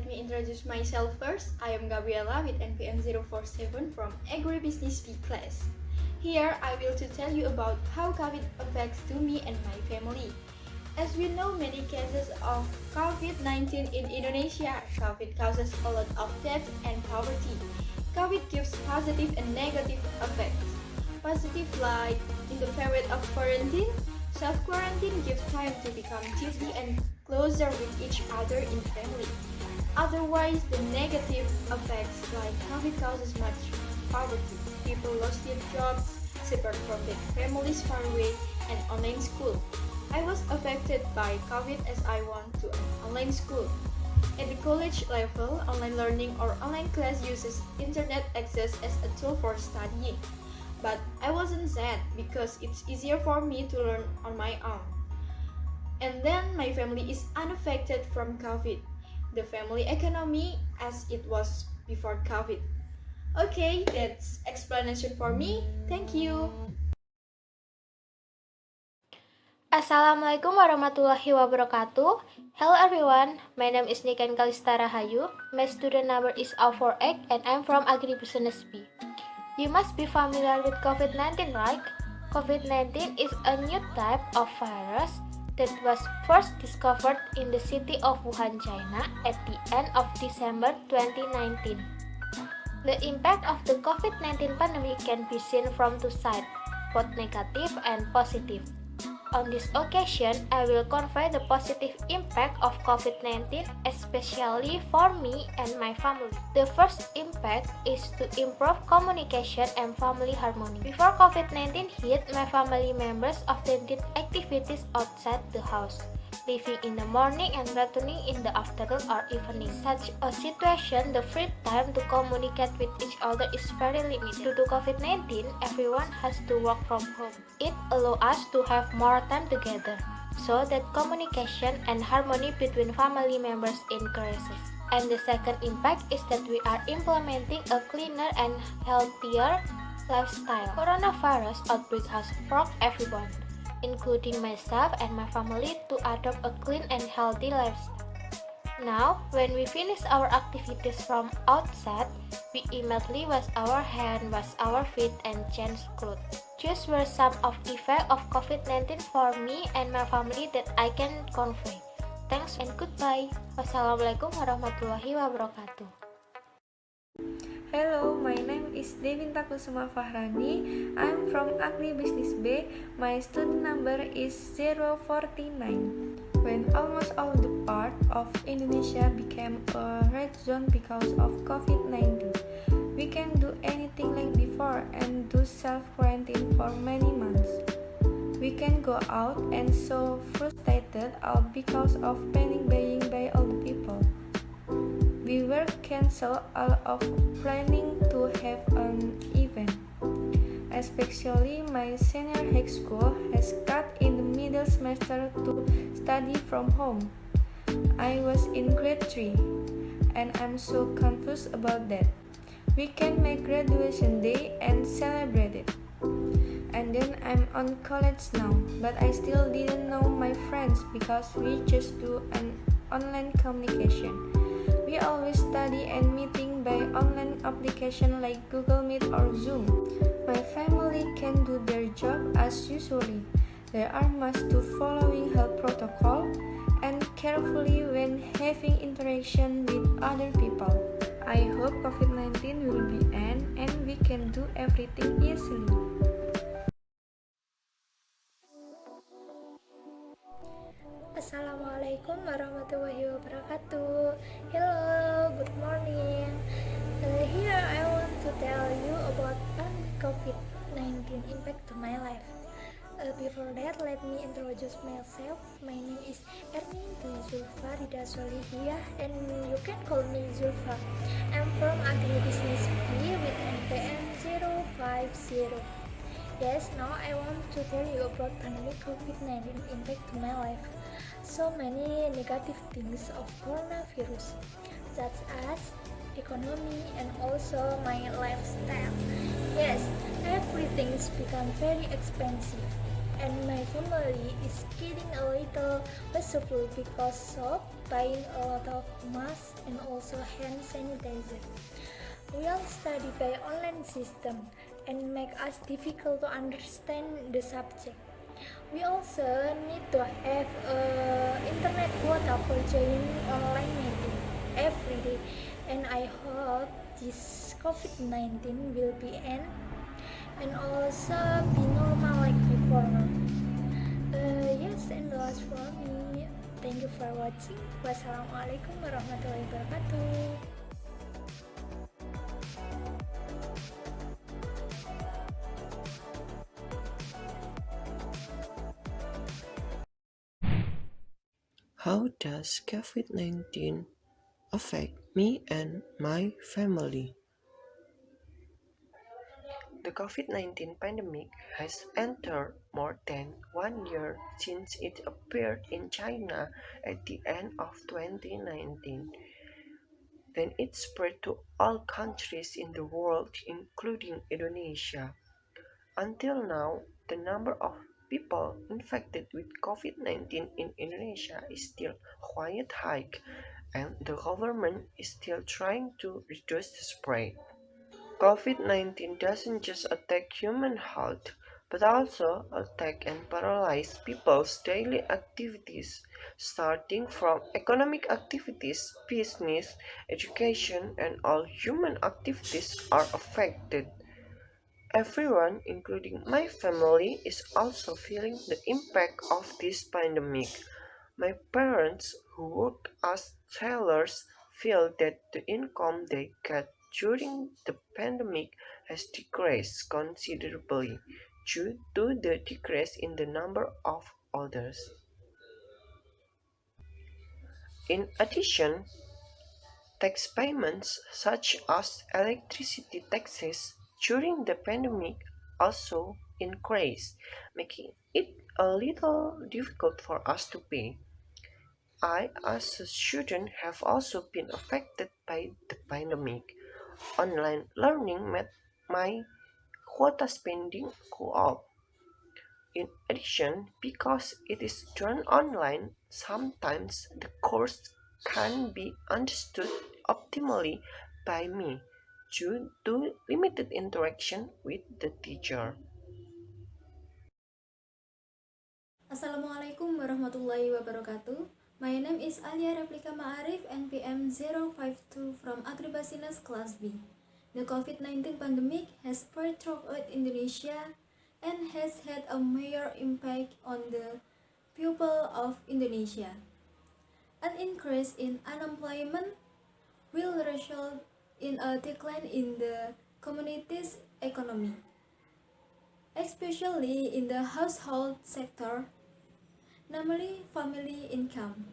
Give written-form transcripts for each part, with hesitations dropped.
let me introduce myself first. I am Gabriela with NPM 047 from Agribisnis Class. Here I will to tell you about how COVID affects to me and my family. As we know many cases of COVID-19 in Indonesia, COVID causes a lot of death and poverty. COVID gives positive and negative effects. Positive like in the period of quarantine, self-quarantine gives time to become duty and closer with each other in family. Otherwise, the negative effects like COVID causes much poverty. People lost their jobs, separate from their families far away, and online school. I was affected by COVID as I went to an online school. At the college level, online learning or online class uses internet access as a tool for studying. But I wasn't sad because it's easier for me to learn on my own. And then my family is unaffected from COVID. The family economy as it was before COVID. Okay, that's explanation for me. Thank you. Assalamualaikum warahmatullahi wabarakatuh. Hello everyone, my name is Niken Kalista Rahayu. My student number is 048 and I'm from Agribisnis B. You must be familiar with COVID-19, right? COVID-19 is a new type of virus that was first discovered in the city of Wuhan, China at the end of December 2019. The impact of the COVID-19 pandemic can be seen from two sides, both negative and positive. On this occasion, I will convey the positive impact of COVID-19, especially for me and my family. The first impact is to improve communication and family harmony. Before COVID-19 hit, my family members often did activities outside the house, leaving in the morning and returning in the afternoon or evening. Such a situation, the free time to communicate with each other is very limited. Due to COVID-19, everyone has to work from home. It allows us to have more time together, so that communication and harmony between family members increases. And the second impact is that we are implementing a cleaner and healthier lifestyle. Coronavirus outbreak has forced everyone, including myself and my family, to adopt a clean and healthy lifestyle. Now, when we finish our activities from outside, we immediately wash our hands, wash our feet, and change clothes. These were some of the effects of COVID-19 for me and my family that I can convey. Thanks and goodbye. Wassalamualaikum warahmatullahi wabarakatuh. Hello, my name is Devinta Kusuma Fahrani. I'm from Agribisnis B. My student number is 049. When almost all the part of Indonesia became a red zone because of COVID-19, we can't do anything like before and do self-quarantine for many months. We can go out and so frustrated all because of panic buying by all the people. We were cancelled all of planning to have an event. Especially my senior high school has cut in the middle semester to study from home. I was in grade 3 and I'm so confused about that. We can make graduation day and celebrate it. And then I'm on college now, but I still didn't know my friends because we just do an online communication. We always study and meeting by online application like Google Meet or Zoom. My family can do their job as usually. There are must to following health protocol and carefully when having interaction with other people. I hope COVID-19 will be end and we can do everything easily. Assalamualaikum warahmatullahi wabarakatuh. Hello, good morning. Here I want to tell you about COVID-19 impact to my life. Before that, let me introduce myself. My name is Ernie Zulfa Rida Solihia and you can call me Zulfa. I'm from Agribisnis B with NPM 050. Yes, now I want to tell you about pandemic COVID-19 impact to my life. So many negative things of coronavirus, such as economy and also my lifestyle. Yes, everything's become very expensive and my family is getting a little miserable because of buying a lot of masks and also hand sanitizer. We all study by online system and make us difficult to understand the subject. We also need to have internet quota for joining online meeting every day, and I hope this COVID-19 will be end and also be normal like before now. Yes, and that's for me. Thank you for watching. Wassalamualaikum warahmatullahi wabarakatuh. How does COVID-19 affect me and my family? The COVID-19 pandemic has entered more than 1 year since it appeared in China at the end of 2019. Then it spread to all countries in the world, including Indonesia. Until now, the number of people infected with COVID-19 in Indonesia is still quite high, and the government is still trying to reduce the spread. COVID-19 doesn't just attack human health, but also attack and paralyze people's daily activities, starting from economic activities, business, education, and all human activities are affected. Everyone, including my family, is also feeling the impact of this pandemic. My parents, who work as tailors, feel that the income they get during the pandemic has decreased considerably due to the decrease in the number of orders. In addition, tax payments such as electricity taxes during the pandemic also increased, making it a little difficult for us to pay. I, as a student, have also been affected by the pandemic. Online learning made my quota spending go up. In addition, because it is done online, sometimes the course can't be understood optimally by me due to limited interaction with the teacher. Assalamualaikum warahmatullahi wabarakatuh. My name is Alia Replika Ma'arif, NPM 052 from Agribisnis Kelas B. The COVID-19 pandemic has spread throughout Indonesia and has had a major impact on the people of Indonesia. An increase in unemployment will result in a decline in the community's economy, especially in the household sector, namely family income.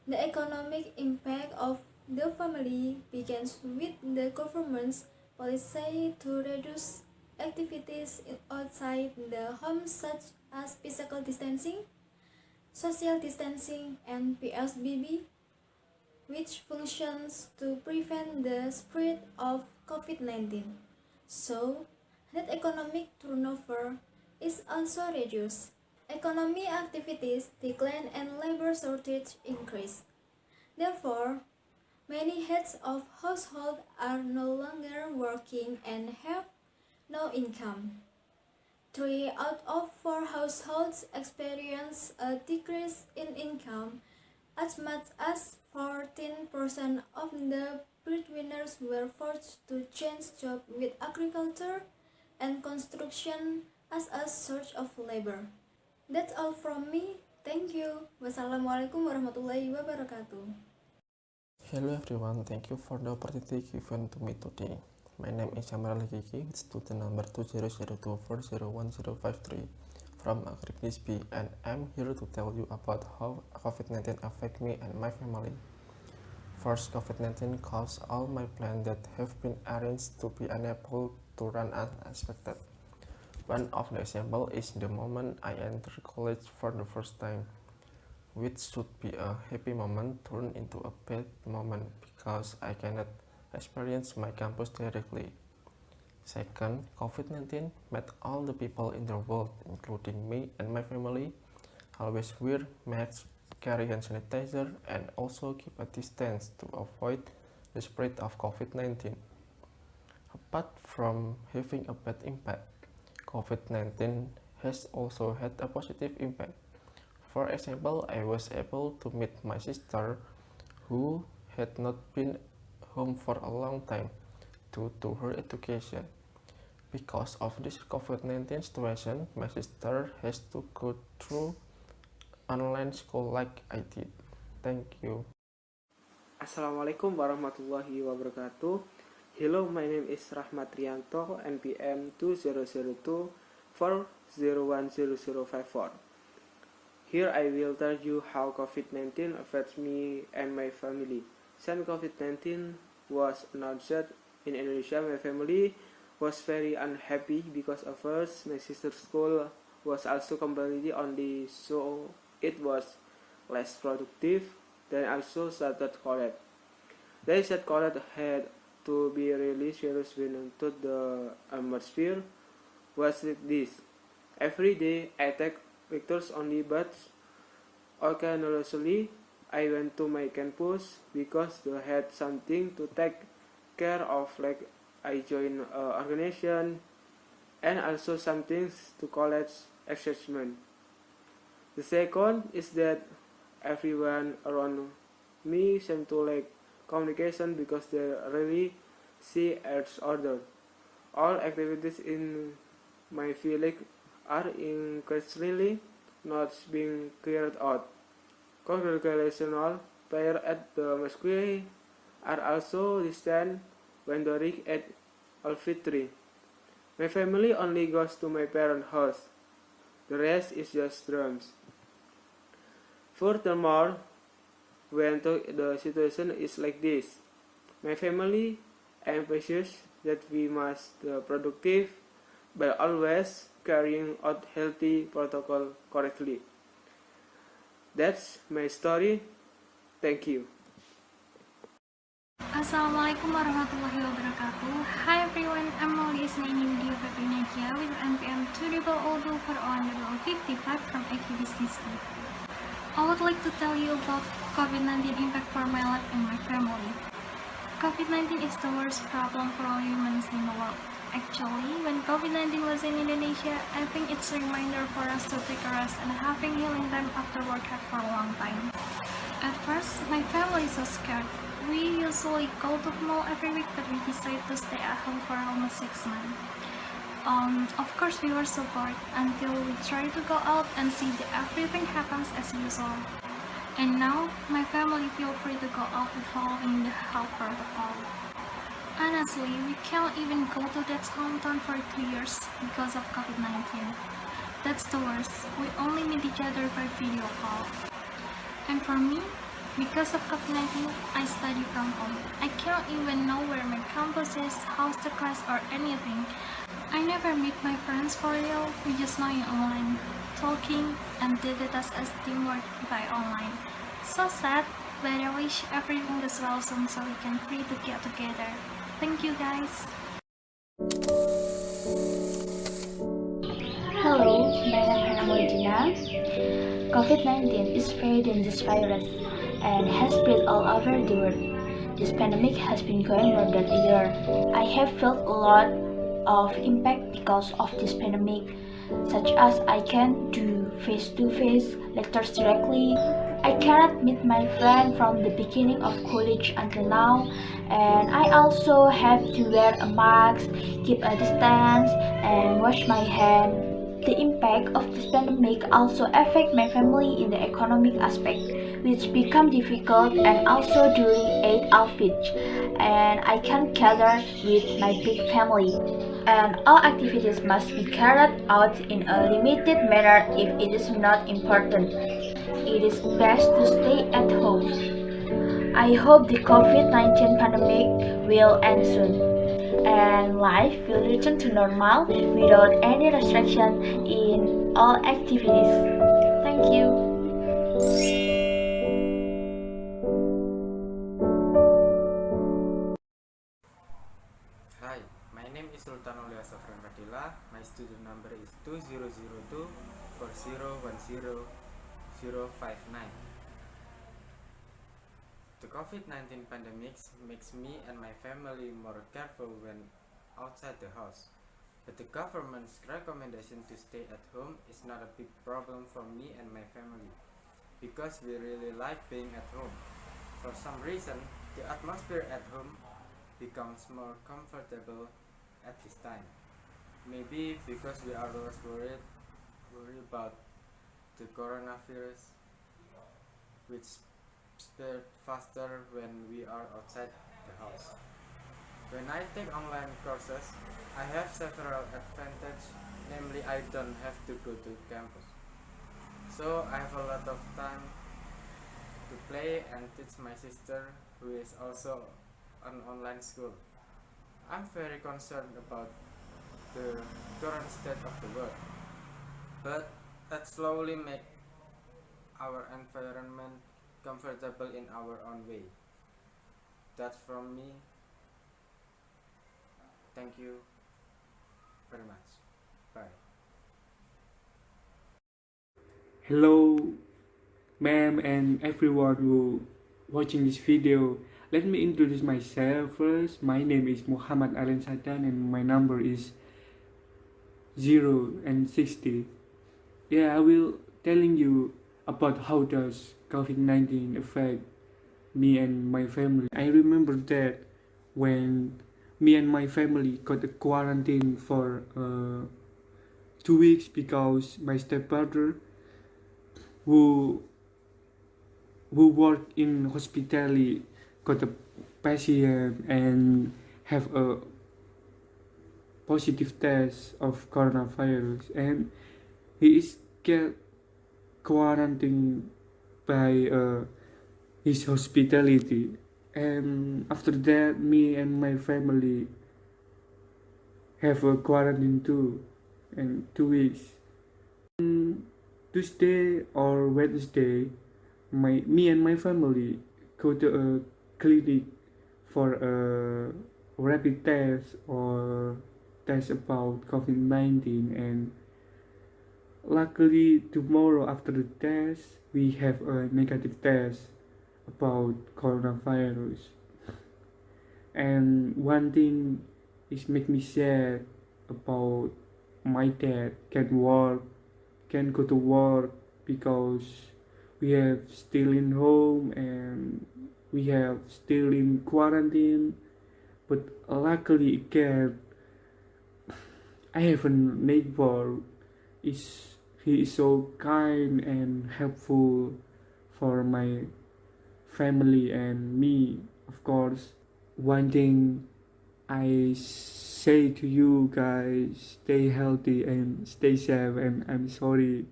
The economic impact of the family begins with the government's policy to reduce activities outside the home such as physical distancing, social distancing, and PSBB, which functions to prevent the spread of COVID-19. So, net economic turnover is also reduced. Economic activities decline and labor shortage increase. Therefore, many heads of household are no longer working and have no income. 3 out of 4 households experience a decrease in income. As much as 14% of the breadwinners were forced to change jobs with agriculture and construction as a source of labor. That's all from me. Thank you. Wassalamualaikum warahmatullahi wabarakatuh. Hello everyone, thank you for the opportunity given to me today. My name is Jamal Kiki with student number 2002401053 from Agribisnis B, and I'm here to tell you about how COVID-19 affect me and my family. First, COVID-19 caused all my plans that have been arranged to be unable to run as expected. One of the examples is the moment I entered college for the first time, which should be a happy moment turned into a bad moment because I cannot experience my campus directly. Second, COVID-19 made all the people in the world, including me and my family, always wear masks carry hand sanitizer, and also keep a distance to avoid the spread of COVID-19. Apart from having a bad impact, COVID-19 has also had a positive impact. For example, I was able to meet my sister who had not been home for a long time due to her education. Because of this COVID-19 situation, my sister has to go through online school like I did. Thank you. Assalamualaikum warahmatullahi wabarakatuh. Hello, my name is Rahmat Rianto, NPM 200240101054. Here I will tell you how COVID-19 affects me and my family. Since COVID-19 was announced in Indonesia, my family was very unhappy because at first my sister's school was also completely only, so it was less productive. Then also started college. They said college had to be really serious when into the atmosphere was like this. Every day I take lectures only, but occasionally I went to my campus because they had something to take care of, like I joined an organization and also some things to college assessment. The second is that everyone around me seem to like communication because they really see each other. All activities in my village are increasingly not being carried out. Congregational prayer at the mosque are also distant when during at Al-Fitri. My family only goes to my parents' house. The rest is just drums. Furthermore, when the situation is like this, my family emphasizes that we must be productive by always carrying out healthy protocol correctly. That's my story. Thank you. Assalamualaikum warahmatullahi wabarakatuh. Hi everyone, I'm Molly Isnaini Video Pepinekia with NPM 20024055 from Agribisnis. I would like to tell you about COVID-19 impact for my life and my family. COVID-19 is the worst problem for all humans in the world. Actually, when COVID-19 was in Indonesia, I think it's a reminder for us to take a rest and having healing time after work for a long time. At first, my family is so scared. We usually go to the mall every week, but we decided to stay at home for almost 6 months. Of course, we were so bored until we tried to go out and see that everything happens as usual. And now, my family feel free to go out with following the health protocol. Honestly, we can't even go to that hometown for 2 years because of COVID-19. That's the worst. We only meet each other by video call. And for me, because of COVID-19, I study from home. I can't even know where my campus is, how's the class, or anything. I never meet my friends for real. We just know you online, talking, and did it as teamwork by online. So sad, but I wish everything goes well soon so we can free to get together. Thank you guys. Hello, my name is Molina. COVID-19 is very dangerous virus and has spread all over the world. This pandemic has been going more than a year. I have felt a lot of impact because of this pandemic, such as I can't do face-to-face lectures directly. I cannot meet my friend from the beginning of college until now, and I also have to wear a mask, keep a distance, and wash my hands. The impact of this pandemic also affect my family in the economic aspect, which become difficult and also during Eid al-Fitr, and I can't gather with my big family. And all activities must be carried out in a limited manner if it is not important. It is best to stay at home. I hope the COVID-19 pandemic will end soon, and life will return to normal without any restriction in all activities. Thank you. Hi, my name is Sultanullah Safran Fadila. My student number is 200240101059. The COVID-19 pandemic makes me and my family more careful when outside the house. But the government's recommendation to stay at home is not a big problem for me and my family, because we really like being at home. For some reason, the atmosphere at home becomes more comfortable at this time. Maybe because we are less worried about the coronavirus, which spread faster when we are outside the house. When I take online courses, I have several advantages, namely I don't have to go to campus. So I have a lot of time to play and teach my sister, who is also an online school. I'm very concerned about the current state of the world, but let's slowly make our environment comfortable in our own way. That's from me. Thank you very much. Bye. Hello, ma'am, and everyone who watching this video. Let me introduce myself first. My name is Muhammad Alen Sadan and my number is 0 and 60. Yeah, I will telling you about how does COVID-19 affect me and my family. I remember that when me and my family got a quarantine for 2 weeks because my stepbrother who worked in hospitality got a patient and have a positive test of coronavirus, and he is get quarantined by his hospitality. And after that, me and my family have a quarantine too, and 2 weeks. Tuesday or Wednesday, me and my family go to a clinic for a rapid test or test about COVID-19, and luckily tomorrow after the test we have a negative test about coronavirus. And one thing is make me sad about my dad can go to work because we have still in home and we have still in quarantine. But luckily again, I have a neighbor. He is so kind and helpful for my family and me. Of course, one thing I say to you guys, stay healthy and stay safe. And I'm sorry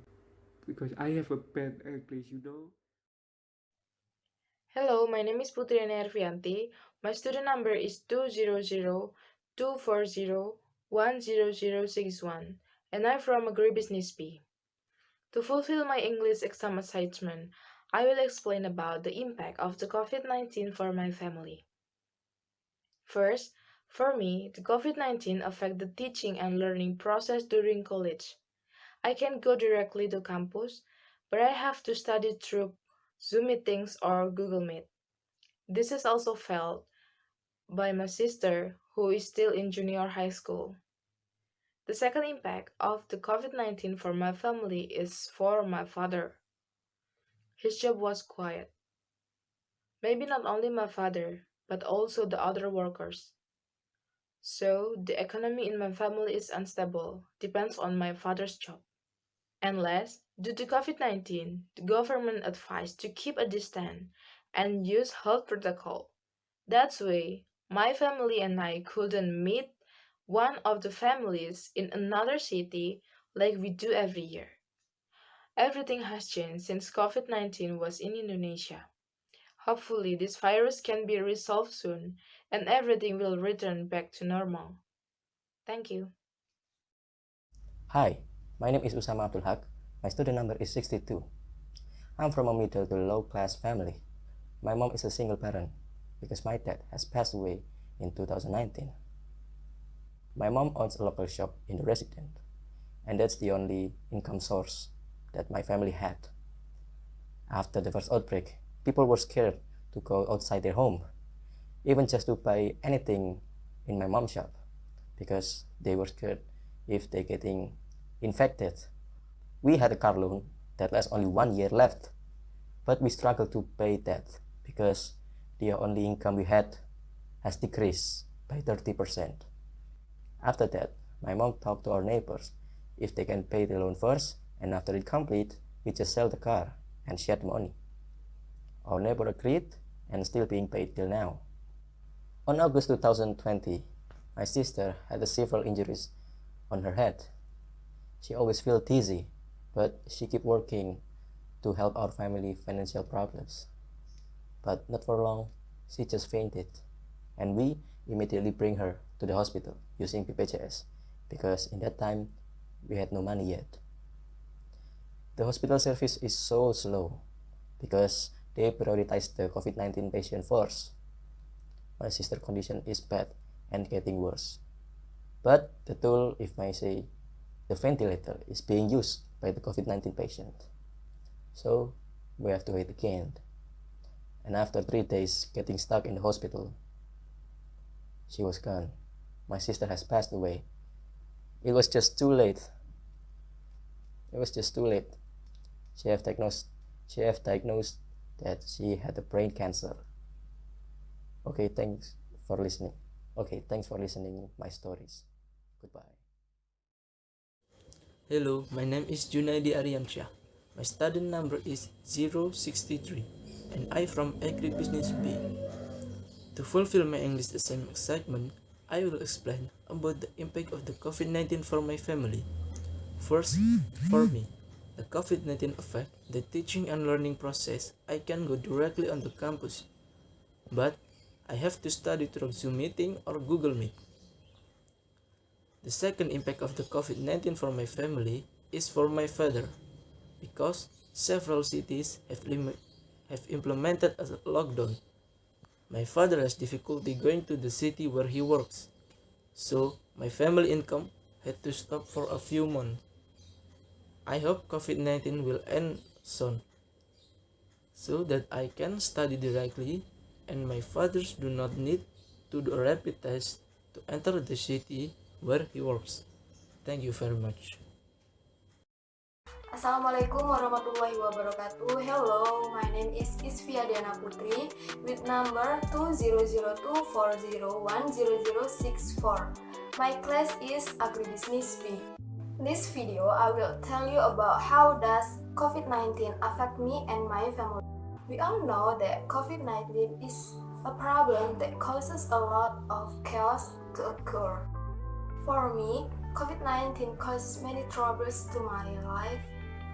because I have a bad English. Hello, my name is Putri Ervianti. My student number is 200-240-10061, and I'm from Agribisnis B. To fulfill my English exam assignment, I will explain about the impact of the COVID-19 for my family. First, for me, the COVID-19 affect the teaching and learning process during college. I can go directly to campus, but I have to study through Zoom meetings or Google Meet. This is also felt by my sister, who is still in junior high school. The second impact of the COVID-19 for my family is for my father. His job was quiet. Maybe not only my father, but also the other workers. So, the economy in my family is unstable, depends on my father's job. And last, due to COVID-19, the government advised to keep a distance and use health protocol. That's why my family and I couldn't meet one of the families in another city like we do every year. Everything has changed since COVID-19 was in Indonesia. Hopefully, this virus can be resolved soon and everything will return back to normal. Thank you. Hi, my name is Usama Abdul Haq. My student number is 62. I'm from a middle to low class family. My mom is a single parent because my dad has passed away in 2019. My mom owns a local shop in the residence, and that's the only income source that my family had. After the first outbreak, people were scared to go outside their home, even just to buy anything in my mom's shop, because they were scared if they're getting infected. We had a car loan that lasts only 1 year left, but we struggled to pay that because the only income we had has decreased by 30%. After that, my mom talked to our neighbors if they can pay the loan first, and after it complete, we just sell the car and share the money. Our neighbor agreed and still being paid till now. On August 2020, my sister had several injuries on her head. She always felt dizzy, but she kept working to help our family financial problems. But not for long, she just fainted, and we immediately bring her to the hospital using BPJS because in that time we had no money yet. The hospital service is so slow because they prioritize the COVID-19 patient first. My sister's condition is bad and getting worse. But the tool, if I say, the ventilator is being used by the COVID-19 patient. So we have to wait again. And after 3 days getting stuck in the hospital, she was gone. My sister has passed away. It was just too late. She have diagnosed that she had a brain cancer. Okay, thanks for listening. My stories. Goodbye. Hello, my name is Junaidi Aryansyah. My student number is 063 and I from Agribisnis B. To fulfill my English exam excitement, I will explain about the impact of the COVID-19 for my family. First, for me, the COVID-19 affect the teaching and learning process. I can go directly on the campus, but I have to study through Zoom meeting or Google Meet. The second impact of the COVID-19 for my family is for my father, because several cities have implemented a lockdown. My father has difficulty going to the city where he works, so my family income had to stop for a few months. I hope COVID-19 will end soon, so that I can study directly and my fathers do not need to do a rapid test to enter the city where he works. Thank you very much. Assalamualaikum warahmatullahi wabarakatuh. Hello, my name is Isfia Diana Putri with number 200240100064. My class is Agribisnis B. In this video, I will tell you about how does COVID-19 affect me and my family. We all know that COVID-19 is a problem that causes a lot of chaos to occur. For me, COVID-19 causes many troubles to my life.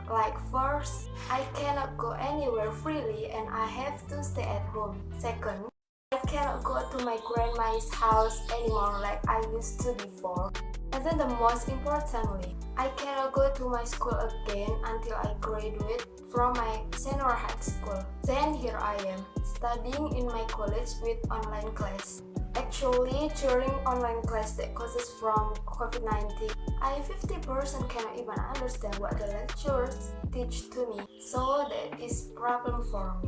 Like first, I cannot go anywhere freely and I have to stay at home. Second, I cannot go to my grandma's house anymore like I used to before. And then the most importantly, I cannot go to my school again until I graduate from my senior high school. Then here I am, studying in my college with online class. Actually, during online class that causes from COVID-19, I 50% cannot even understand what the lecturers teach to me, so that is problem for me.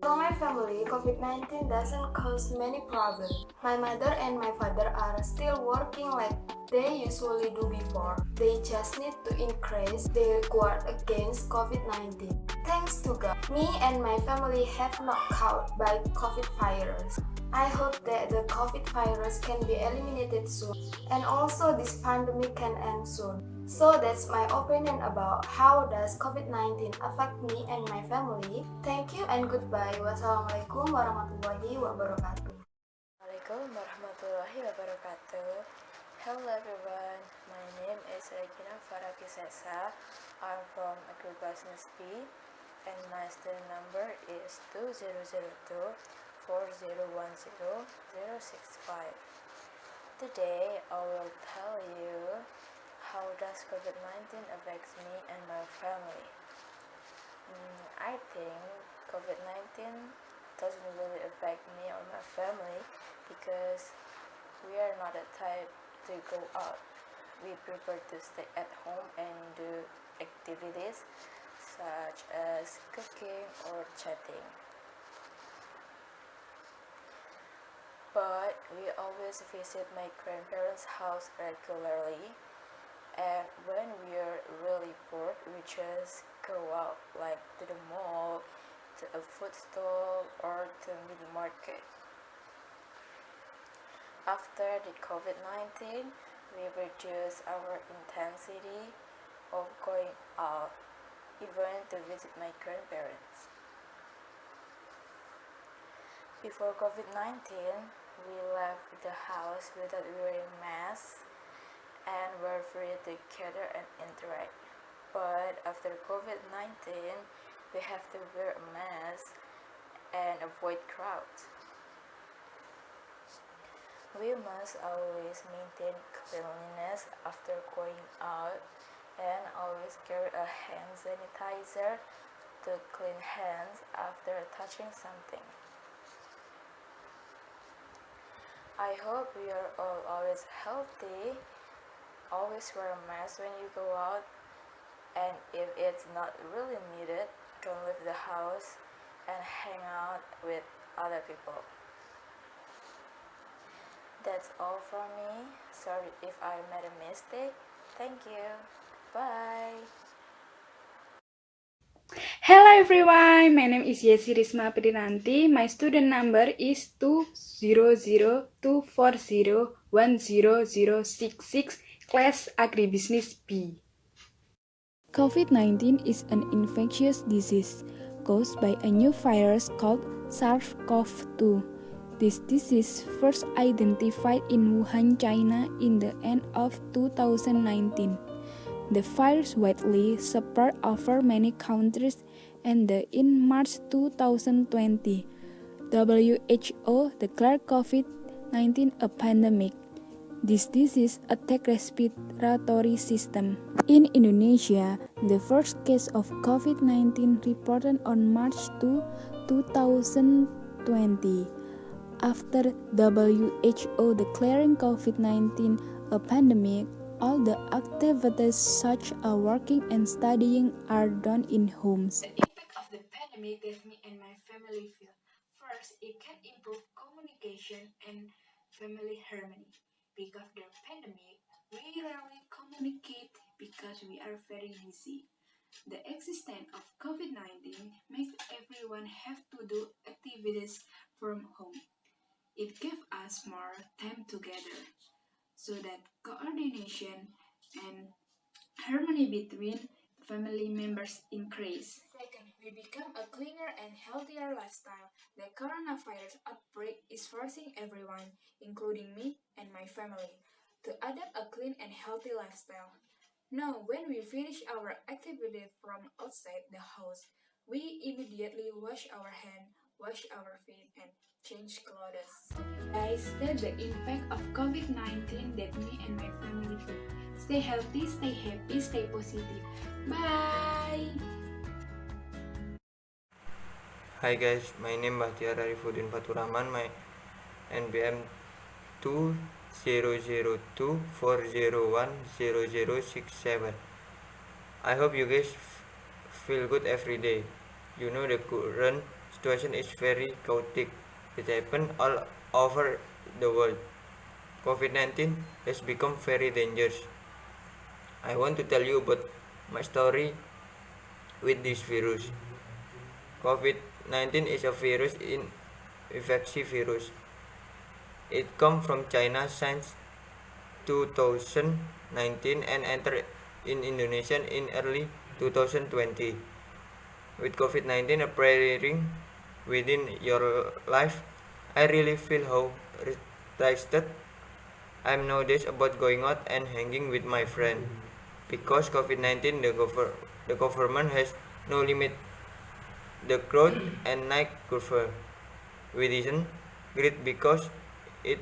For my family, COVID-19 doesn't cause many problems. My mother and my father are still working like they usually do before. They just need to increase their guard against COVID-19. Thanks to God, me and my family have not caught by COVID virus. I hope that the COVID virus can be eliminated soon and also this pandemic can end soon. So that's my opinion about how does COVID-19 affect me and my family. Thank you and goodbye. Wassalamualaikum warahmatullahi wabarakatuh. Assalamualaikum warahmatullahi wabarakatuh. Hello everyone, my name is Regina Farakisesa. I'm from Agribisnis B and my student number is 200240100065. Today I will tell you how does COVID-19 affects me and my family. I think COVID-19 doesn't really affect me or my family because we are not the type to go out. We prefer to stay at home and do activities such as cooking or chatting. but we always visit my grandparents' house regularly. And when we're really bored, we just go out, like to the mall, to a food stall, or to mini market. After the COVID-19, we reduced our intensity of going out, even to visit my grandparents. Before COVID-19, we left the house without wearing masks and were free to gather and interact. But after COVID-19, we have to wear a mask and avoid crowds. We must always maintain cleanliness after going out and always carry a hand sanitizer to clean hands after touching something. I hope we are all always healthy. Always wear a mask when you go out, and if it's not really needed, don't leave the house and hang out with other people. That's all from me. Sorry if I made a mistake. Thank you. Bye. Hello everyone, my name is Yesi Risma Prinanti. My student number is 20024010066, Class Agribisnis B. COVID-19 is an infectious disease caused by a new virus called SARS-CoV-2. This disease first identified in Wuhan, China in the end of 2019. The virus widely spread over many countries and in March 2020, WHO declared COVID-19 a pandemic. This disease attacked respiratory system. In Indonesia, the first case of COVID-19 reported on March 2, 2020. After WHO declaring COVID-19 a pandemic, all the activities such as working and studying are done in homes. The impact of the pandemic gave me and my family feel. First, it can improve communication and family harmony. Because of the pandemic, we rarely communicate because we are very busy. The existence of COVID-19 makes everyone have to do activities from home. It gave us more time together, so that coordination and harmony between family members increase. Second, we become a cleaner and healthier lifestyle. The coronavirus outbreak is forcing everyone, including me and my family, to adopt a clean and healthy lifestyle. Now, when we finish our activity from outside the house, we immediately wash our hands, wash our feet, and change clothes. Guys, that's the impact of COVID-19 that me and my family feel. Stay healthy, stay happy, stay positive. Bye! Hi guys, my name Bahtiar Arifuddin Faturrahman, my NBM 200240100067. I hope you guys feel good every day. You know the current situation is very chaotic. It happens all over the world. COVID-19 has become very dangerous. I want to tell you about my story with this virus. COVID-19 is a virus infectious virus. It comes from China since 2019 and entered in Indonesia in early 2020. With COVID-19 appearing within your life, I really feel how restricted I am nowadays about going out and hanging with my friends. Because COVID-19, the government has no limit the growth and night curve. We didn't great because it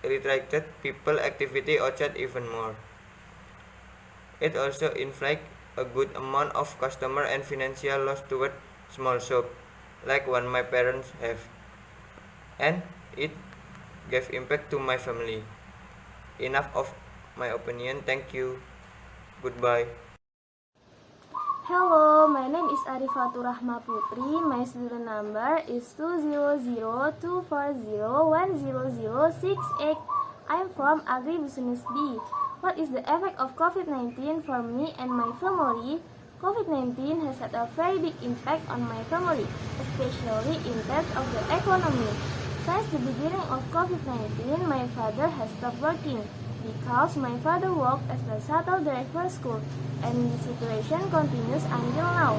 restricted people activity outside even more. It also inflicted a good amount of customer and financial loss toward small shop, like one my parents have. And it gave impact to my family. Enough of my opinion. Thank you. Goodbye. Hello, my name is Arifatur Rahma Putri. My student number is 20024010068. I'm from Agribisnis B. What is the effect of COVID-19 for me and my family? COVID-19 has had a very big impact on my family, especially in terms of the economy. Since the beginning of COVID-19, my father has stopped working because my father worked as a shuttle driver school, and the situation continues until now.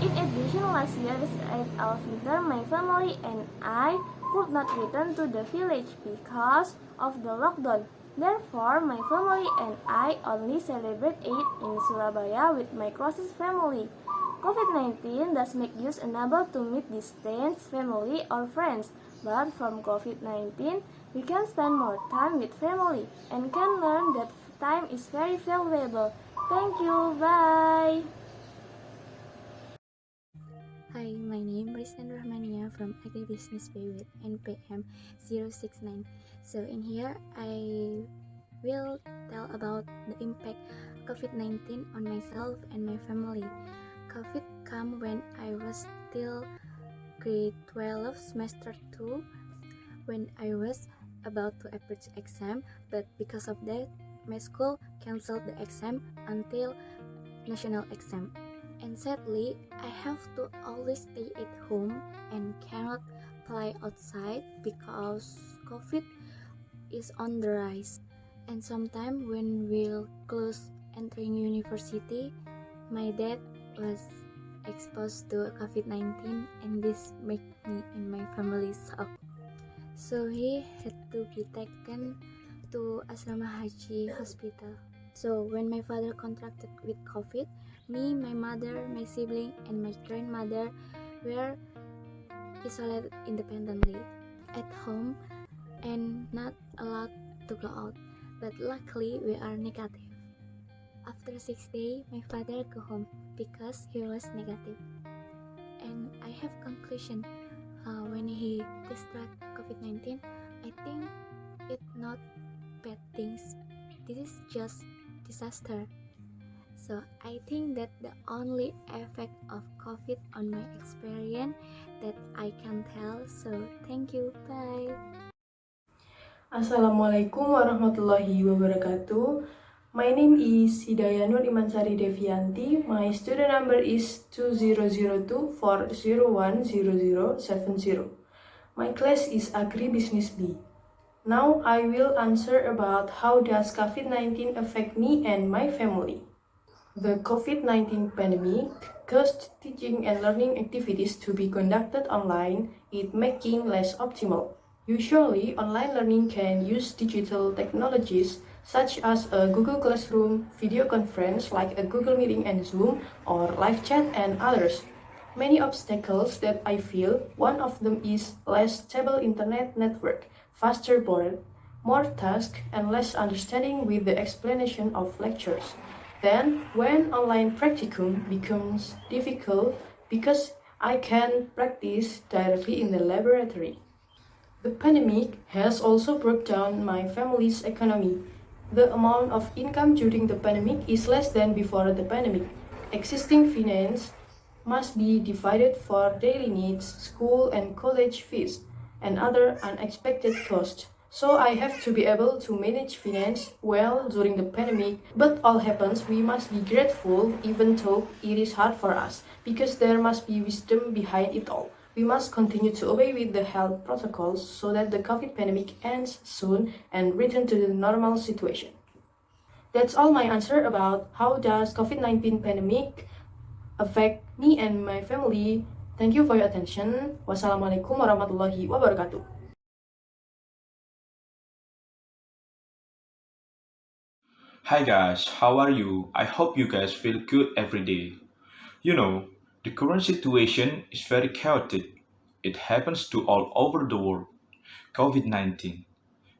In addition, last year of winter, my family and I could not return to the village because of the lockdown. Therefore, my family and I only celebrate Eid in Surabaya with my closest family. COVID-19 does make us unable to meet distant family or friends, but from COVID-19, we can spend more time with family and can learn that time is very valuable. Thank you. Bye. Hi, my name is Rizan Rahmania from Agribisnis B with NPM 069. So in here, I will tell about the impact COVID-19 on myself and my family. COVID came when I was still grade 12 semester 2 when I was about to approach exam, but because of that, my school canceled the exam until national exam. And sadly, I have to always stay at home and cannot play outside because COVID is on the rise. And sometimes when we'll close entering university, my dad was exposed to COVID-19 and this made me and my family shock. So he had to be taken to Asrama Haji Hospital. So when my father contracted with COVID, me, my mother, my sibling, and my grandmother were isolated independently at home and not allowed to go out. But luckily, we are negative. After 6 days, my father go home because he was negative. And I have conclusion when he distract COVID-19, I think it not bad things. This is just disaster. So I think that the only effect of COVID on my experience that I can tell. So thank you. Bye. Assalamualaikum warahmatullahi wabarakatuh. My name is Hidayah Nur Imansari Devianti. My student number is 2002401070. My class is Agribisnis B. Now I will answer about how does COVID-19 affect me and my family. The COVID-19 pandemic caused teaching and learning activities to be conducted online, it making less optimal. Usually, online learning can use digital technologies such as a Google Classroom, video conference like a Google Meeting and Zoom, or live chat and others. Many obstacles that I feel, one of them is less stable internet network, faster board, more tasks, and less understanding with the explanation of lectures. Then, when online practicum becomes difficult because I can practice directly in the laboratory. The pandemic has also brought down my family's economy. The amount of income during the pandemic is less than before the pandemic. Existing finance must be divided for daily needs, school and college fees, and other unexpected costs. So I have to be able to manage finance well during the pandemic. But all happens, we must be grateful even though it is hard for us, because there must be wisdom behind it all. We must continue to obey with the health protocols so that the COVID pandemic ends soon and return to the normal situation. That's all my answer about how does COVID-19 pandemic affect me and my family. Thank you for your attention. Wassalamualaikum warahmatullahi wabarakatuh. Hi guys, how are you? I hope you guys feel good every day. You know, the current situation is very chaotic. It happens to all over the world. COVID 19.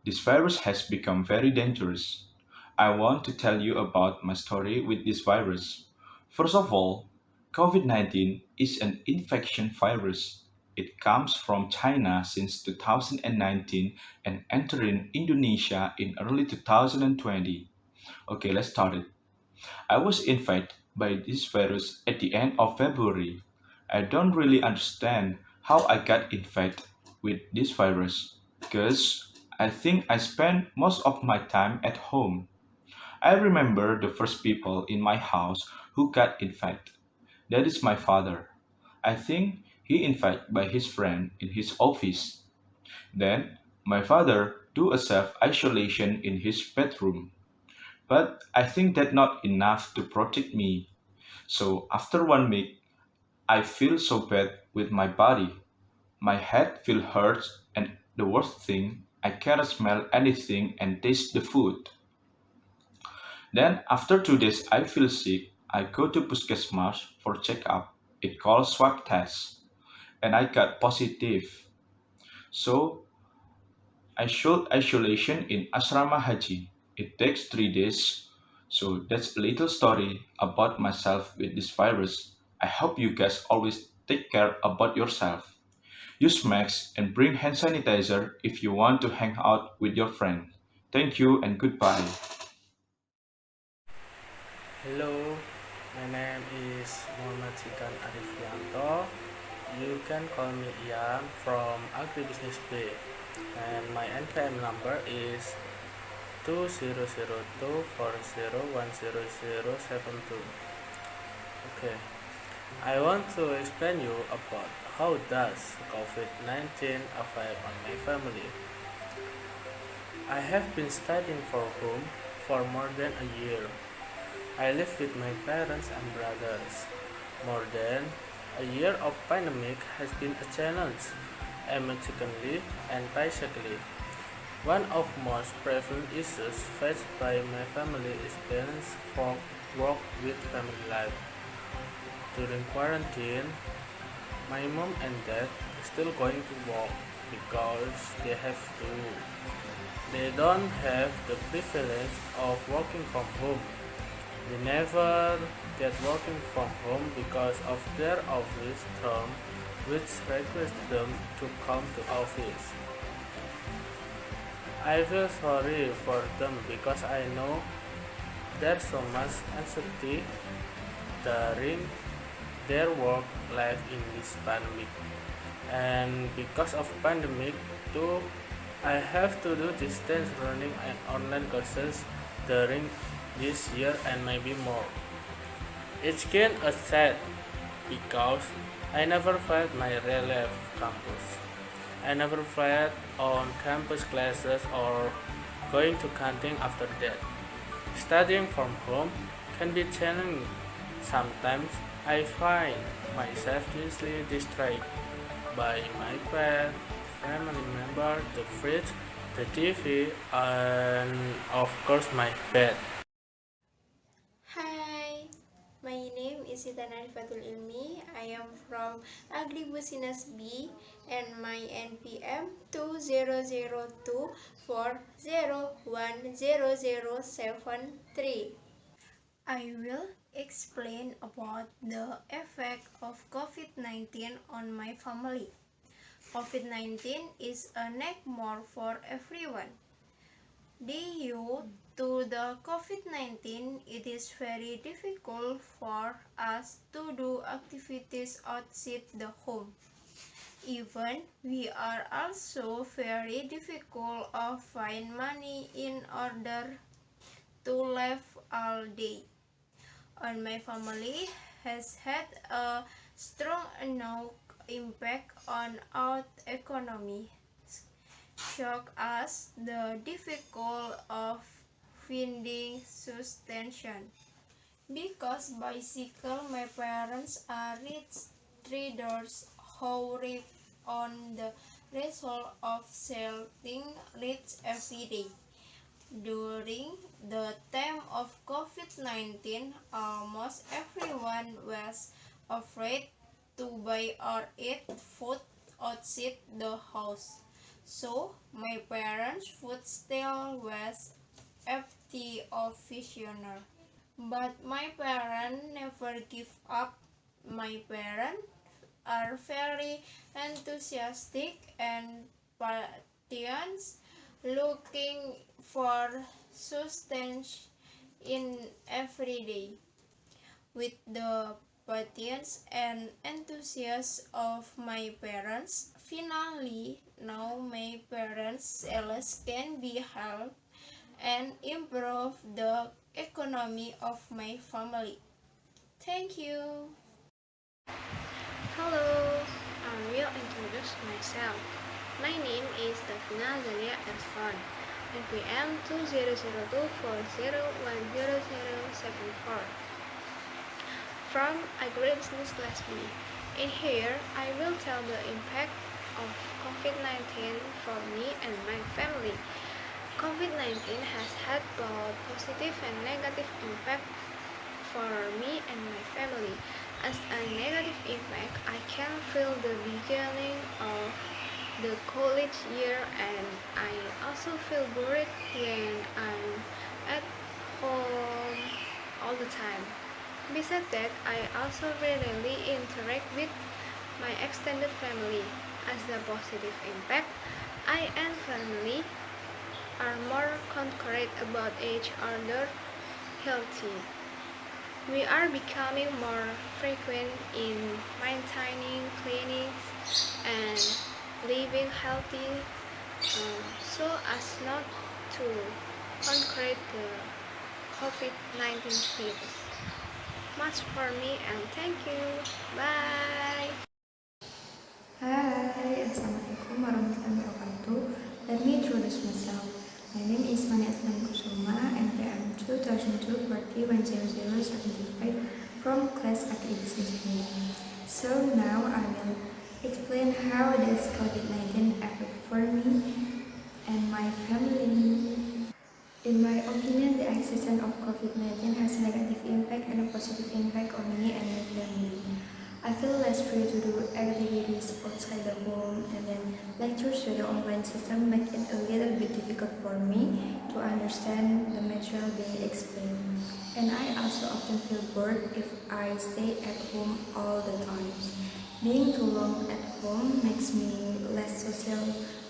This virus has become very dangerous. I want to tell you about my story with this virus. First of all, COVID 19 is an infection virus. It comes from China since 2019 and entered in Indonesia in early 2020. Okay, let's start it. I was infected by this virus at the end of February. I don't really understand how I got infected with this virus because I think I spent most of my time at home. I remember the first people in my house who got infected. That is my father. I think he infected by his friend in his office. Then my father do a self-isolation in his bedroom. But I think that not enough to protect me. So after 1 week, I feel so bad with my body. My head feel hurt and the worst thing, I cannot smell anything and taste the food. Then after 2 days I feel sick. I go to Puskesmas for checkup. It called swab test and I got positive. So I should isolation in Asrama Haji. It takes 3 days. So that's a little story about myself with this virus. I hope you guys always take care about yourself. Use masks and bring hand sanitizer if you want to hang out with your friend. Thank you and goodbye. Hello, my name is Muhammad Sikan Arifianto. You can call me Ian from Agribisnis B, and my NPM number is 200240100072. Okay, I want to explain you about how does COVID-19 affect on my family. I have been studying from home for more than a year. I live with my parents and brothers. More than a year of pandemic has been a challenge, emotionally and physically. One of most prevalent issues faced by my family is balance for work with family life. During quarantine, my mom and dad are still going to work because they have to. They don't have the privilege of working from home. They never get working from home because of their office term, which requires them to come to office. I feel sorry for them because I know there's so much anxiety during their work life in this pandemic. And because of pandemic too, I have to do distance learning and online courses during this year and maybe more. It's kind of sad because I never felt my real life campus. I never felt on campus classes or going to canteen after that. Studying from home can be challenging. Sometimes I find myself easily distracted by my pet, family member, the fridge, the TV, and of course my pet. Hi, my name is Sitana Rifatul Ilmi. I am from Agribisnis B and my NPM 200240100073. I will explain about the effect of COVID-19 on my family. COVID-19 is a nightmare for everyone. Due to the COVID-19, it is very difficult for us to do activities outside the home. Even we are also very difficult to find money in order to live all day. And my family has had a strong enough impact on our economy. Shock us the difficult of finding sustenance. Because bicycle, my parents are rich traders who live on the result of selling rich every day. During the time of COVID-19, almost everyone was afraid to buy or eat food outside the house. So, my parents' food still was empty occasional. But my parents never give up. My parents are very enthusiastic and patients looking for sustenance in every every day. With the patience and enthusiasm of my parents, finally, now my parents' sales can be helped and improve the economy of my family. Thank you. Hello, I will introduce myself. My name is Davina Zalia Ersvan, NPM 200240100074 from Agribisnis Class B. In here, I will tell the impact of COVID-19 for me and my family. COVID-19 has had both positive and negative impact for me and my family. As a negative impact, I can feel the beginning of the college year, and I also feel bored when I'm at home all the time. Besides that, I also rarely interact with my extended family. As a positive impact, I and family are more concerned about each other healthy. We are becoming more frequent in maintaining clinics and living healthy so as not to contract the COVID-19 virus. Much for me and thank you. Bye. Hai, Assalamualaikum warahmatullahi wabarakatuh. Let me introduce myself. My name is Mani Atlan Kusuma, NPM 2002-40100075 from Kelas Agribisnis. So now I will explain how does COVID-19 affect for me and my family. In my opinion, the existence of COVID-19 has a negative impact and a positive impact on me and my family. I feel less free to do activities outside the home, and then lectures through the online system make it a little bit difficult for me to understand the material being explained. And I also often feel bored if I stay at home all the time. Being too long at home makes me less social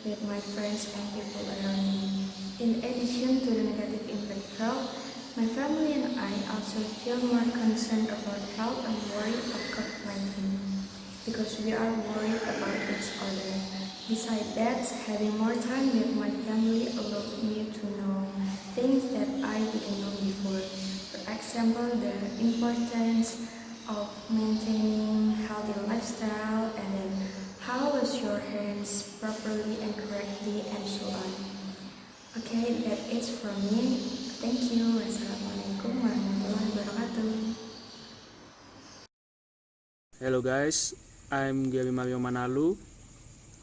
with my friends and people around me. In addition to the negative impact health, my family and I also feel more concerned about health and worried of COVID-19 because we are worried about each other. Besides that, having more time with my family allowed me to know things that I didn't know before. For example, the importance of maintaining healthy lifestyle and then how wash your hands properly and correctly and so on. Okay, that is from me. Thank you. Wassalamualaikum warahmatullahi wabarakatuh. Hello guys, I'm Gary Mario Manalu.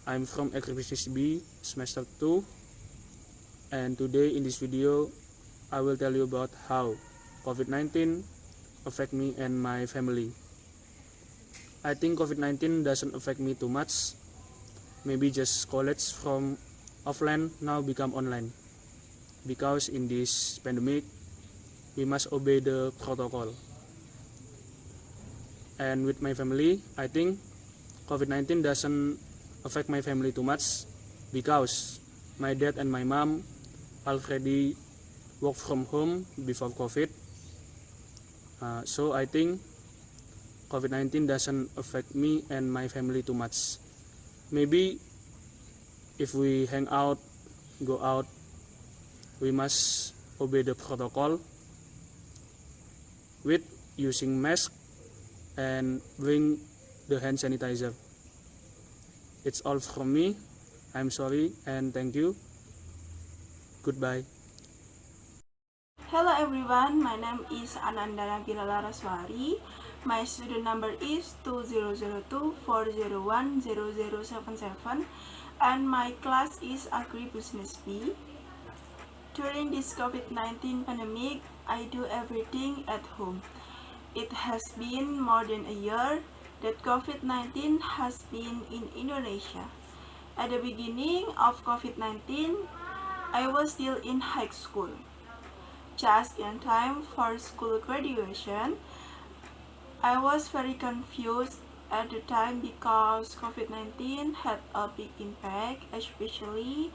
I'm from Agribisnis B, semester 2. And today in this video, I will tell you about how COVID-19 affect me and my family. I think COVID-19 doesn't affect me too much. Maybe just college from offline now become online. Because in this pandemic, we must obey the protocol. And with my family, I think COVID-19 doesn't affect my family too much because my dad and my mom already work from home before COVID. So I think COVID-19 doesn't affect me and my family too much. Maybe if we hang out, go out, we must obey the protocol with using mask and bring the hand sanitizer. It's all from me. I'm sorry and thank you. Goodbye. Hello everyone, my name is Ananda Nabila Laraswari. My student number is 2024010077 and my class is Agribisnis B. During this COVID-19 pandemic, I do everything at home. It has been more than a year that COVID-19 has been in Indonesia. At the beginning of COVID-19, I was still in high school. Just in time for school graduation, I was very confused at the time because COVID-19 had a big impact, especially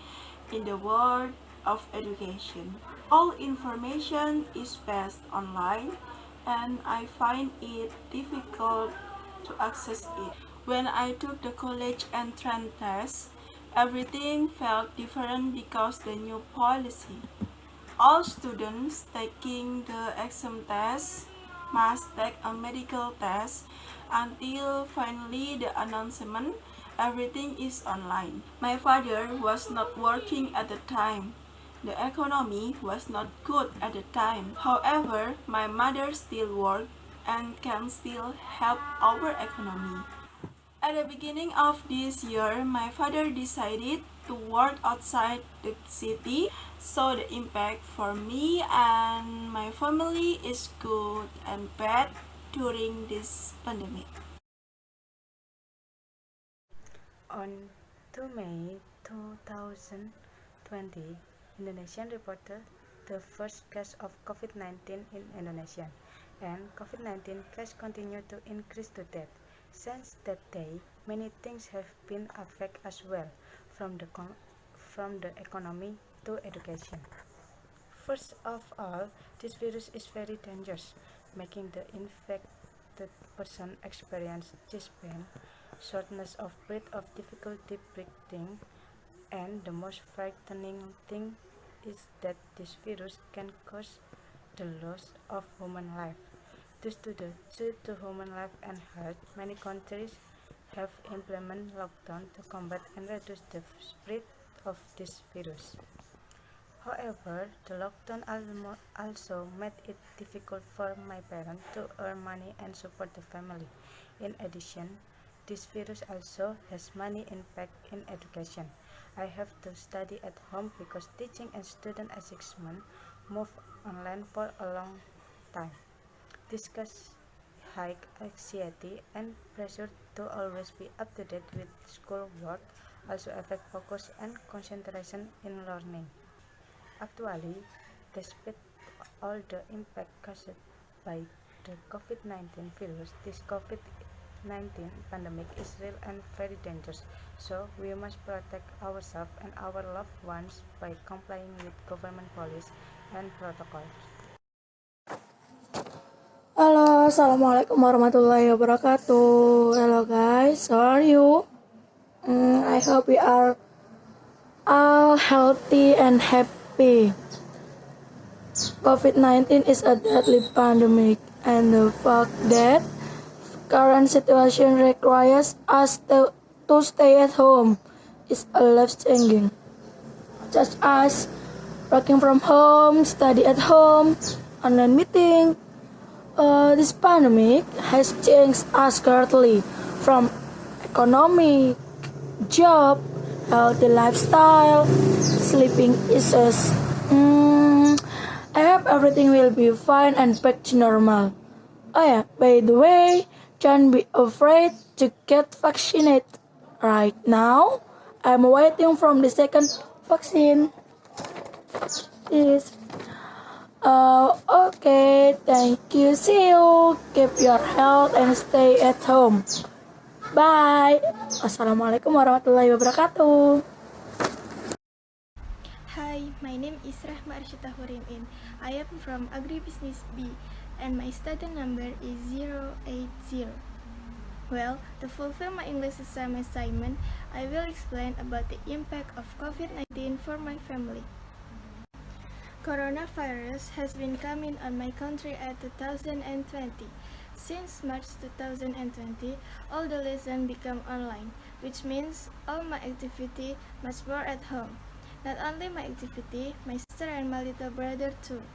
in the world of education. All information is based online, and I find it difficult to access it. When I took the college entrance test, everything felt different because the new policy. All students taking the exam test must take a medical test until finally the announcement everything is online. My father was not working at the time. The economy was not good at the time. However, my mother still worked and can still help our economy. At the beginning of this year, my father decided to work outside the city, so the impact for me and my family is good and bad during this pandemic. On 2 May 2020, Indonesia reported the first case of COVID-19 in Indonesia, and COVID-19 cases continue to increase to death. Since that day, many things have been affected as well, from the economy to education. First of all, this virus is very dangerous, making the infected person experience chest pain, shortness of breath, of difficulty breathing, and the most frightening thing is that this virus can cause the loss of human life. Due to the threat to human life and health, many countries have implemented lockdown to combat and reduce the spread of this virus. However, the lockdown also made it difficult for my parents to earn money and support the family. In addition, this virus also has many impact in education. I have to study at home because teaching and student assessment moved online for a long time. This caused high anxiety and pressure to always be up to date with schoolwork, also affect focus and concentration in learning. Actually, despite all the impact caused by the COVID-19 virus, this COVID-19 pandemic is real and very dangerous, so we must protect ourselves and our loved ones by complying with government policies and protocols. Halo, assalamualaikum warahmatullahi wabarakatuh. Hello guys, how are you? I hope we are all healthy and happy. COVID-19 is a deadly pandemic, and the fact that current situation requires us to stay at home is a life-changing. Such as working from home, study at home, online meeting. This pandemic has changed us greatly from economic, job, healthy lifestyle, sleeping issues. I hope everything will be fine and back to normal. Oh yeah, by the way, don't be afraid to get vaccinated. Right now, I'm waiting from the second vaccine. Yes. Okay, thank you. See you. Keep your health and stay at home. Bye. Assalamualaikum warahmatullahi wabarakatuh. Hi, my name is Rahma Arshita Hurimin. I am from Agribisnis B, and my student number is 080. Well, to fulfill my English assignment, I will explain about the impact of COVID-19 for my family. Coronavirus has been coming on my country at 2020. Since March 2020, all the lessons become online, which means all my activity must work at home. Not only my activity, my sister and my little brother too.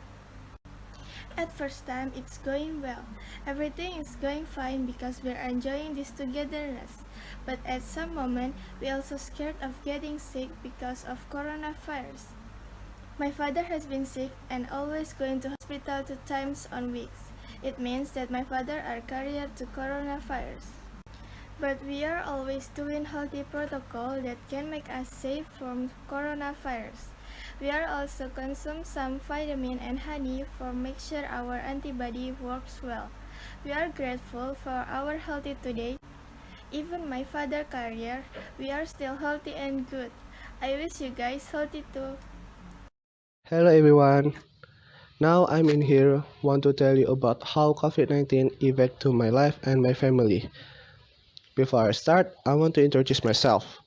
At first time, it's going well. Everything is going fine because we're enjoying this togetherness. But at some moment, we also scared of getting sick because of coronavirus. My father has been sick and always going to hospital 2 times on weeks. It means that my father are carrier to coronavirus. But we are always doing healthy protocol that can make us safe from coronavirus. We are also consume some vitamin and honey for make sure our antibody works well. We are grateful for our healthy today. Even my father carrier, we are still healthy and good. I wish you guys healthy too. Hello everyone. Now I'm in here want to tell you about how COVID-19 affect to my life and my family. Before I start, I want to introduce myself.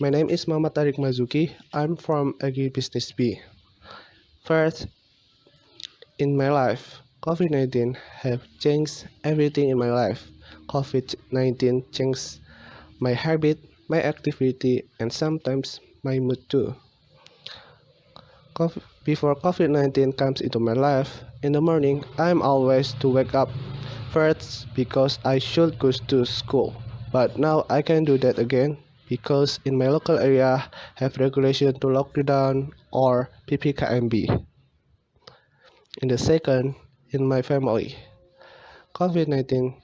My name is Muhammad Tariq Mazuki. I'm from Agribisnis B. First, in my life, COVID-19 have changed everything in my life. COVID-19 changed my habit, my activity, and sometimes my mood too. Before COVID-19 comes into my life, in the morning I'm always to wake up first because I should go to school. But now I can do that again because in my local area have regulation to lockdown or PPKMB. In the second, in my family, COVID-19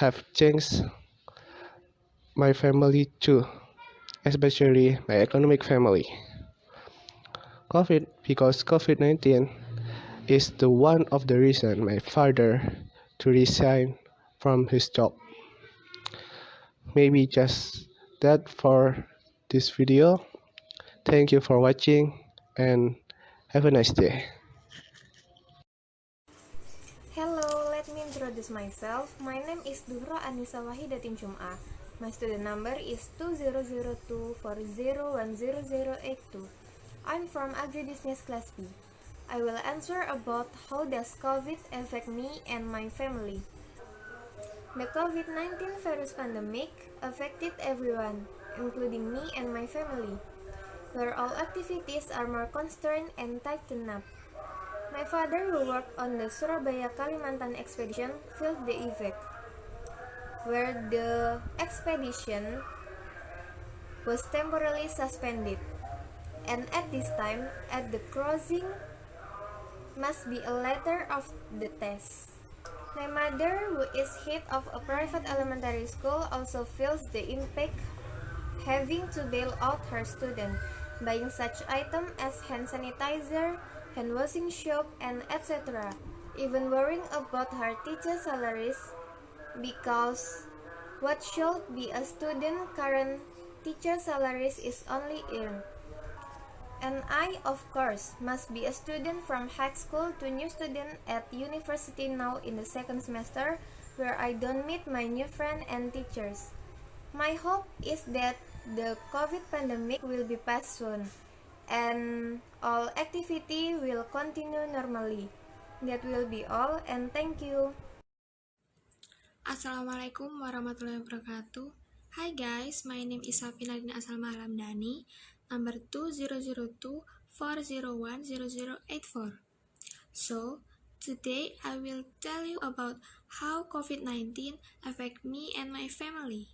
have changed my family too, especially my economic family. Because COVID-19 is the one of the reason my father to resign from his job. Maybe just that for this video. Thank you for watching and have a nice day. Hello, let me introduce myself. My name is Duhra Anissa Wahidatin Jum'ah. My student number is 200240100082. I'm from Agribisnis Class B. I will answer about how does COVID affect me and my family. The COVID-19 virus pandemic affected everyone, including me and my family, where all activities are more constrained and tightened up. My father, who worked on the Surabaya Kalimantan expedition, felt the effect, where the expedition was temporarily suspended, and at this time, at the crossing must be a letter of the test. My mother, who is head of a private elementary school, also feels the impact, having to bail out her student, buying such items as hand sanitizer, hand washing soap, and etc. Even worrying about her teacher salaries, because what should be a student current teacher salaries is only earned. And I, of course, must be a student from high school to new student at university now in the second semester, where I don't meet my new friend and teachers. My hope is that the COVID pandemic will be past soon, and all activity will continue normally. That will be all, and thank you. Assalamualaikum warahmatullahi wabarakatuh. Hi guys, my name is Safina Dina Asalma Alamdani, number 200240100084. So, today I will tell you about how COVID-19 affect me and my family.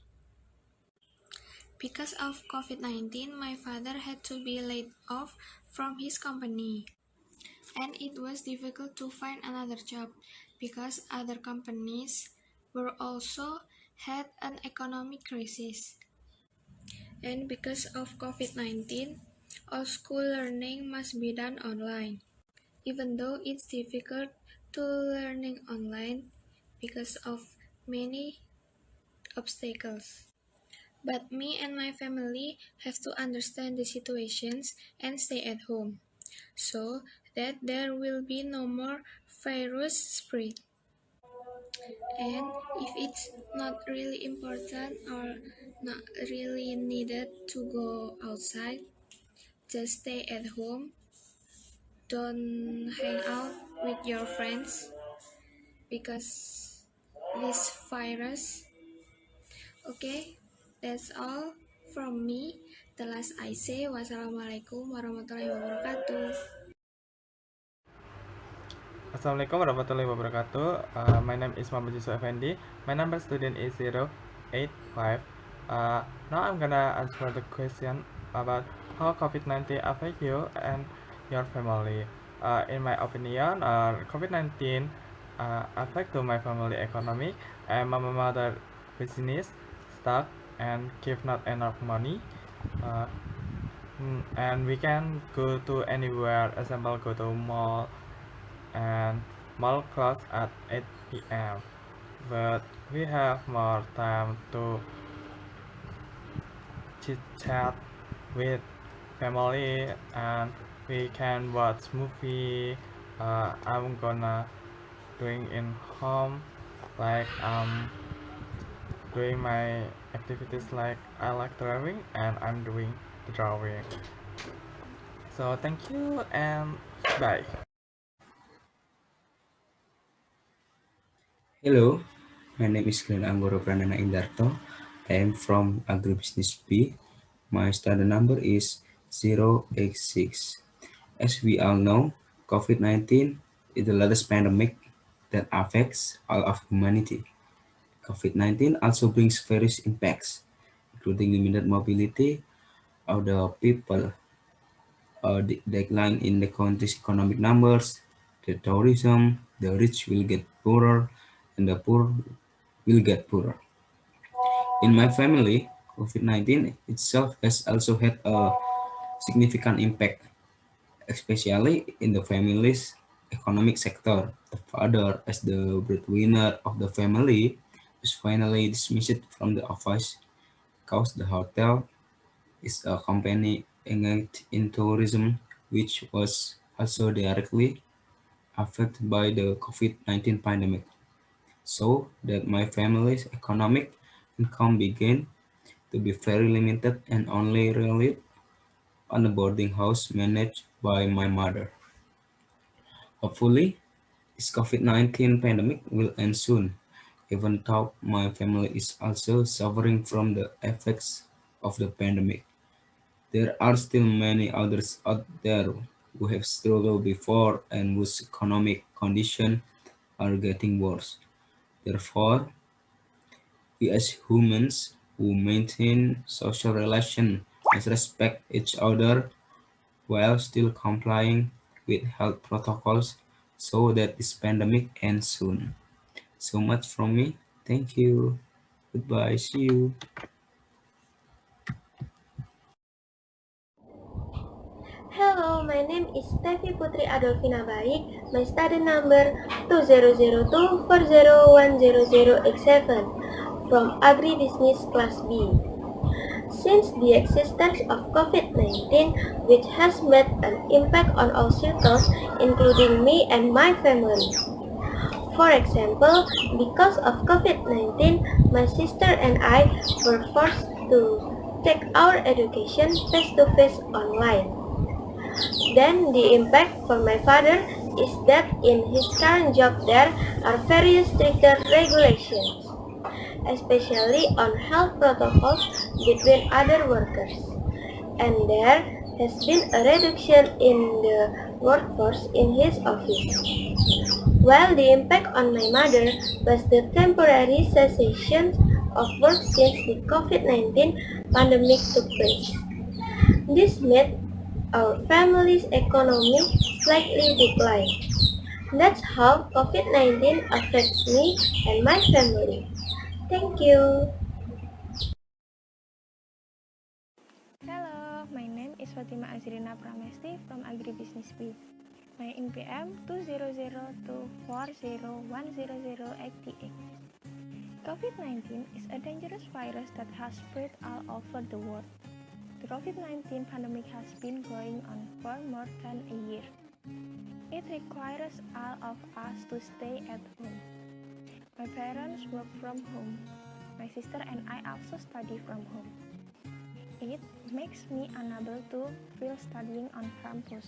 Because of COVID-19, my father had to be laid off from his company, and it was difficult to find another job because other companies were also had an economic crisis. And because of COVID-19, all school learning must be done online. Even though it's difficult to learning online because of many obstacles. But me and my family have to understand the situations and stay at home, so that there will be no more virus spread. And if it's not really important or not really needed to go outside, just stay at home. Don't hang out with your friends because this virus. Okay, that's all from me. The last I say, wassalamualaikum warahmatullahi wabarakatuh. Assalamualaikum warahmatullahi wabarakatuh. My name is Muhammad Yusuf Effendi. My number student is 085. Now I'm gonna answer the question about how COVID-19 affect you and your family. In my opinion, COVID-19 affect to my family economy and my mother business stuck and give not enough money. And we can go to anywhere, example go to mall and mall close at 8 p.m. But we have more time to chit chat with family and We can watch movie. I'm gonna doing in home, like doing my activities like I like drawing and I'm doing the drawing. So thank you and bye. Hello, my name is Glenn Anggoro Pranana Indarto. I am from Agribisnis B. My standard number is 086. As we all know, COVID-19 is the latest pandemic that affects all of humanity. COVID-19 also brings various impacts, including limited mobility of the people, a decline in the country's economic numbers, the tourism, the rich will get poorer, and the poor will get poorer. In my family, COVID-19 itself has also had a significant impact, especially in the family's economic sector. The father, as the breadwinner of the family, is finally dismissed from the office because the hotel is a company engaged in tourism, which was also directly affected by the COVID-19 pandemic. So that my family's economic income began to be very limited and only relied on a boarding house managed by my mother. Hopefully, this COVID-19 pandemic will end soon, even though my family is also suffering from the effects of the pandemic. There are still many others out there who have struggled before and whose economic condition are getting worse. Therefore, we as humans who maintain social relations must respect each other while still complying with health protocols so that this pandemic ends soon. So much from me. Thank you. Goodbye. See you. Hello, my name is Tevi Putri Adolfina Baik. My study number 200240100087 from Agribisnis Class B. Since the existence of COVID-19, which has made an impact on all circles, including me and my family. For example, because of COVID-19, my sister and I were forced to take our education face-to-face online. Then the impact for my father is that in his current job there are very stricter regulations, especially on health protocols between other workers. And there has been a reduction in the workforce in his office. While the impact on my mother was the temporary cessation of work since the COVID-19 pandemic took place. This made our family's economy slightly decline. That's how COVID-19 affects me and my family. Thank you. Hello, my name is Fatima Azrina Pramesti from Agribisnis B. My NPM 20024010088. COVID-19 is a dangerous virus that has spread all over the world. The COVID-19 pandemic has been going on for more than a year. It requires all of us to stay at home. My parents work from home. My sister and I also study from home. It makes me unable to feel studying on campus.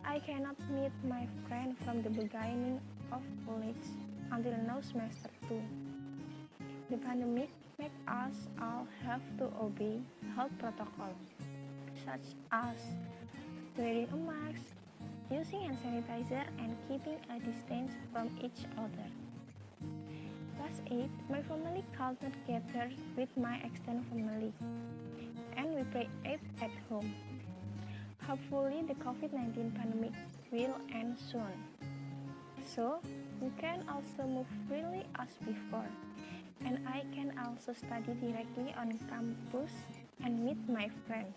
I cannot meet my friend from the beginning of college until now semester 2. The pandemic makes us all have to obey health protocols, such as wearing a mask, using hand sanitizer, and keeping a distance from each other. Last 8, my family could not gather with my extended family, and we prayed at home. Hopefully, the COVID-19 pandemic will end soon, so we can also move freely as before, and I can also study directly on campus and meet my friends.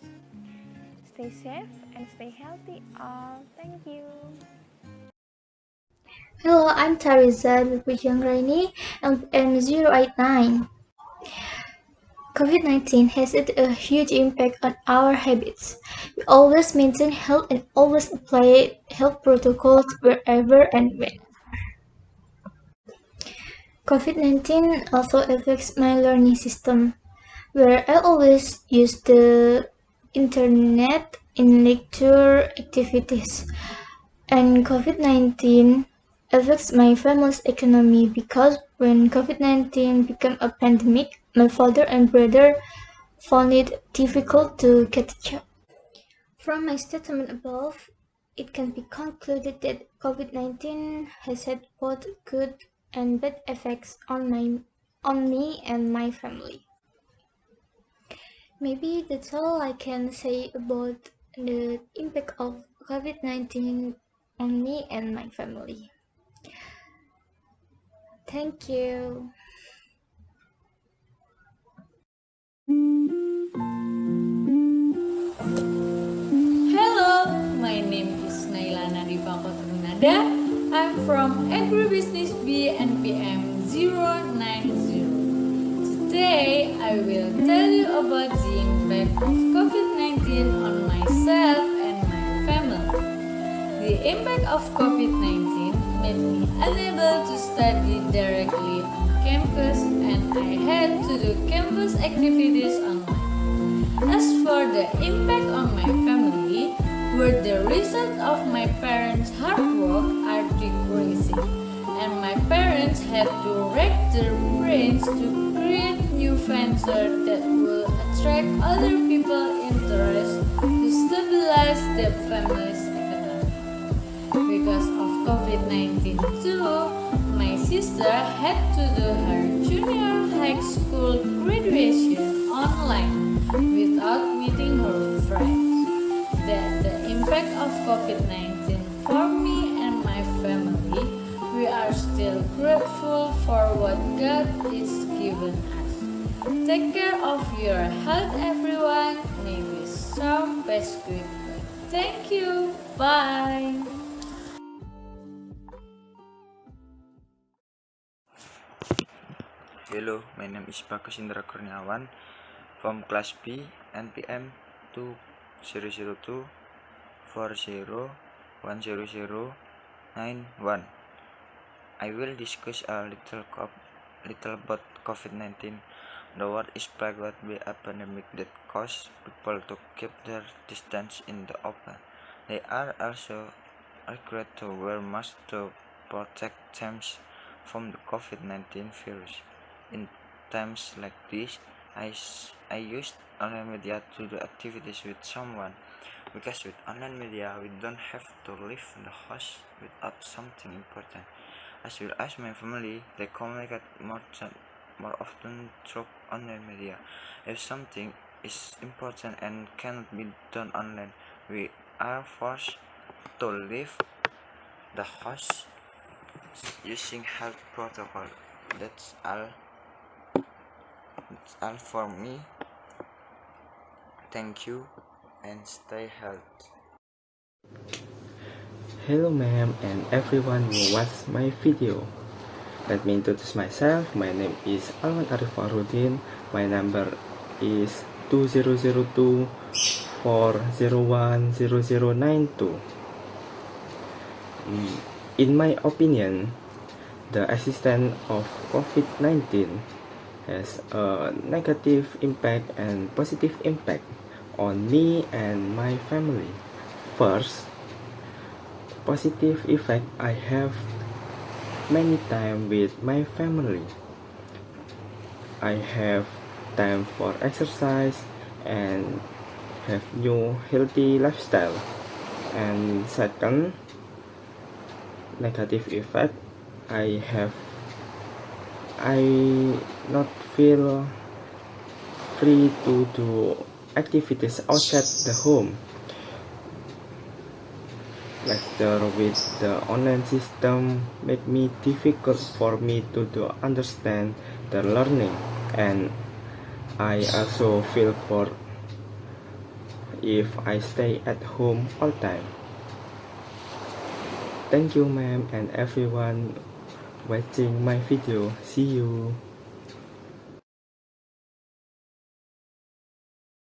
Stay safe and stay healthy all. Thank you. Hello, I'm Tariza Raini, and I'm 089. COVID-19 has had a huge impact on our habits. We always maintain health and always apply health protocols wherever and when. COVID-19 also affects my learning system, where I always use the internet in lecture activities. And COVID-19 affects my family's economy because when COVID-19 became a pandemic, my father and brother found it difficult to get a job. From my statement above, it can be concluded that COVID-19 has had both good and bad effects on me and my family. Maybe that's all I can say about the impact of COVID-19 on me and my family. Thank you. Hello, my name is Naila Nadifa Kotrunada. I'm from Agribisnis B NPM 090. Today, I will tell you about the impact of COVID-19 on myself and my family. The impact of COVID-19 made me unable to study directly on campus and I had to do campus activities online. As for the impact on my family, were the result of my parents' hard work are decreasing, and my parents had to rack their brains to create new ventures that will attract other people's interest to stabilize their family's economy. Because of COVID-19 too, my sister had to do her junior high school graduation online without meeting her friends. That the impact of COVID-19 for me and my family, we are still grateful for what God is given us. Take care of your health, everyone. May we serve best quickly. Thank you. Bye. Hello, my name is Bagus Indra Kurniawan from Class B, NPM 2002 401091. I will discuss a little about COVID-19. The world is plagued by a pandemic that caused people to keep their distance in the open. They are also required to wear masks to protect them from the COVID-19 virus. In times like this, I used online media to do activities with someone, because with online media we don't have to leave the house without something important. As well as my family, they communicate more often through online media. If something is important and cannot be done online, we are forced to leave the house using health protocol. That's all for me. Thank you and stay healthy. Hello ma'am and everyone who watched my video. Let me introduce myself. My name is Alwan Arif Farudin. My number is 2002 4010092. In my opinion, the existence of COVID-19 has a negative impact and positive impact on me and my family. First, positive effect, I have many time with my family. I have time for exercise and have new healthy lifestyle. And second, negative effect, I not feel free to do activities outside the home. Lecture with the online system make me difficult for me to understand the learning, and I also feel bored if I stay at home all time. Thank you ma'am and everyone watching my video. See you.